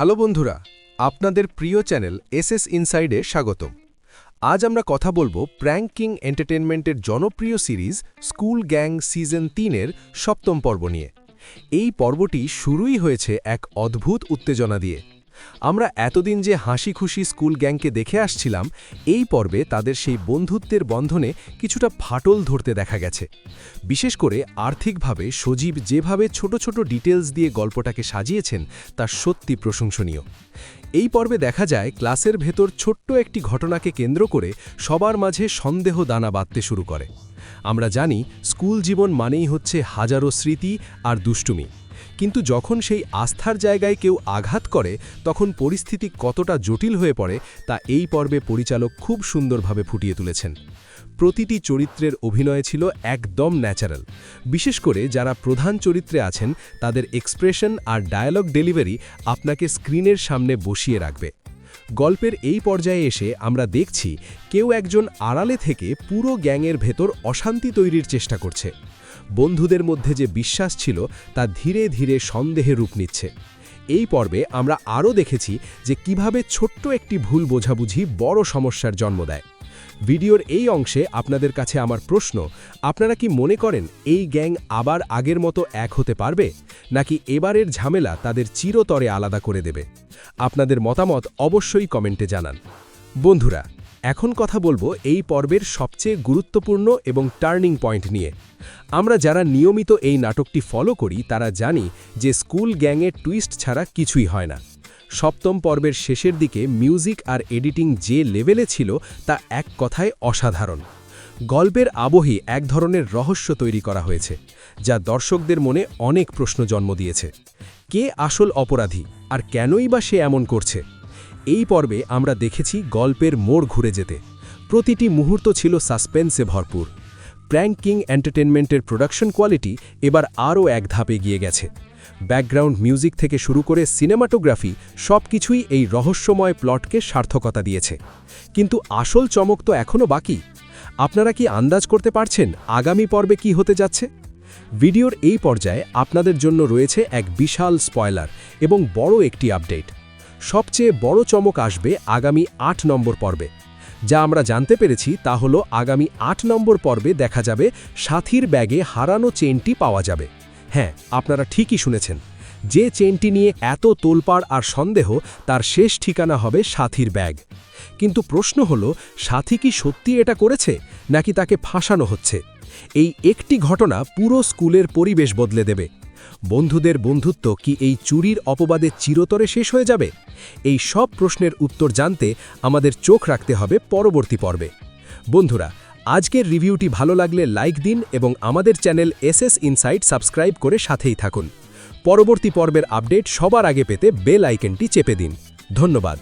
Hello বন্ধুরা, আপনাদের প্রিয় চ্যানেল এসএস ইনসাইডে স্বাগতম। আজ আমরা কথা বলবো প্র্যাঙ্ক কিং এন্টারটেনমেন্টের জনপ্রিয় সিরিজ স্কুল গ্যাং সিজন 3-এর সপ্তম পর্ব নিয়ে। এই পর্বটি শুরুই হয়েছে এক অদ্ভুত উত্তেজনা দিয়ে। আমরা এতদিন যে হাসি খুশি স্কুল গ্যাংকে দেখে আসছিলাম, এই পর্বে তাদের সেই বন্ধুত্বের বন্ধনে কিছুটা ফাটল ধরতে দেখা গেছে। বিশেষ করে আর্থিকভাবে সজীব যেভাবে ছোট ছোট ডিটেলস দিয়ে গল্পটাকে সাজিয়েছেন তা সত্যি প্রশংসনীয়। এই পর্বে দেখা যায় ক্লাসের ভেতর ছোট্ট একটি ঘটনাকে কেন্দ্র করে সবার মাঝে সন্দেহ দানা বাঁধতে শুরু করে। আমরা জানি স্কুল জীবন মানেই হচ্ছে হাজারো স্মৃতি আর দুষ্টুমি, কিন্তু যখন সেই আস্থার জায়গায় কেউ আঘাত করে তখন পরিস্থিতি কতটা জটিল হয়ে পড়ে তা এই পর্বে পরিচালক খুব সুন্দরভাবে ফুটিয়ে তুলেছেন। প্রতিটি চরিত্রের অভিনয় ছিল একদম ন্যাচারাল। বিশেষ করে যারা প্রধান চরিত্রে আছেন তাদের এক্সপ্রেশন আর ডায়ালগ ডেলিভারি আপনাকে স্ক্রিনের সামনে বসিয়ে রাখবে। গল্পের এই পর্যায়ে এসে আমরা দেখছি কেউ একজন আড়ালে থেকে পুরো গ্যাংয়ের ভেতর অশান্তি তৈরির চেষ্টা করছে। বন্ধুদের মধ্যে যে বিশ্বাস ছিল তা ধীরে ধীরে সন্দেহে রূপ নিচ্ছে। এই পর্বে আমরা আরও দেখেছি যে কিভাবে ছোট্ট একটি ভুল বোঝাবুঝি বড় সমস্যার জন্ম দেয়। ভিডিওর এই অংশে আপনাদের কাছে আমার প্রশ্ন, আপনারা কি মনে করেন এই গ্যাং আবার আগের মতো এক হতে পারবে, নাকি এবারের ঝামেলা তাদের চিরতরে আলাদা করে দেবে? আপনাদের মতামত অবশ্যই কমেন্টে জানান। বন্ধুরা, এখন কথা বলবো এই পর্বের সবচেয়ে গুরুত্বপূর্ণ এবং টার্নিং পয়েন্ট নিয়ে। আমরা যারা নিয়মিত এই নাটকটি ফলো করি তারা জানি যে স্কুল গ্যাংয়ের টুইস্ট ছাড়া কিছুই হয় না। সপ্তম পর্বের শেষের দিকে মিউজিক আর এডিটিং যে লেভেলে ছিল তা এক কথায় অসাধারণ। গল্পের আবহে এক ধরনের রহস্য তৈরি করা হয়েছে, যা দর্শকদের মনে অনেক প্রশ্ন জন্ম দিয়েছে। কে আসল অপরাধী আর কেনই বা সে এমন করছে? এই পর্বে আমরা দেখেছি গল্পের মোড় ঘুরে যেতে। প্রতিটি মুহূর্ত ছিল সাসপেন্সে ভরপুর। প্র্যাঙ্ক কিং এন্টারটেনমেন্টের প্রোডাকশন কোয়ালিটি এবার আরও এক ধাপ এগিয়ে গেছে। ব্যাকগ্রাউন্ড মিউজিক থেকে শুরু করে সিনেমাটোগ্রাফি সবকিছুই এই রহস্যময় প্লটকে সার্থকতা দিয়েছে। কিন্তু আসল চমক তো এখনও বাকি। আপনারা কি আন্দাজ করতে পারছেন আগামী পর্বে কি হতে যাচ্ছে? ভিডিওর এই পর্যায়ে আপনাদের জন্য রয়েছে এক বিশাল স্পয়লার এবং বড় একটি আপডেট। সবচেয়ে বড় চমক আসবে আগামী ৮ নম্বর পর্বে। যা আমরা জানতে পেরেছি তা হলো আগামী ৮ নম্বর পর্বে দেখা যাবে সাথীর ব্যাগে হারানো চেইনটি পাওয়া যাবে। হ্যাঁ, আপনারা ঠিকই শুনেছেন, যে চেইনটি নিয়ে এত তোলপাড় আর সন্দেহ তার শেষ ঠিকানা হবে সাথীর ব্যাগ। কিন্তু প্রশ্ন হলো, সাথী কি সত্যি এটা করেছে নাকি তাকে ফাঁসানো হচ্ছে? এই একটি ঘটনা পুরো স্কুলের পরিবেশ বদলে দেবে। বন্ধুদের বন্ধুত্ব কি এই চুরির অপবাদে চিরতরে শেষ হয়ে যাবে? এই সব প্রশ্নের উত্তর জানতে আমাদের চোখ রাখতে হবে পরবর্তী পর্বে। বন্ধুরা, আজকের রিভিউটি ভালো লাগলে লাইক দিন এবং আমাদের চ্যানেল এসএস ইনসাইড সাবস্ক্রাইব করে সাথেই থাকুন। পরবর্তী পর্বের আপডেট সবার আগে পেতে বেল আইকনটি চেপে দিন। ধন্যবাদ।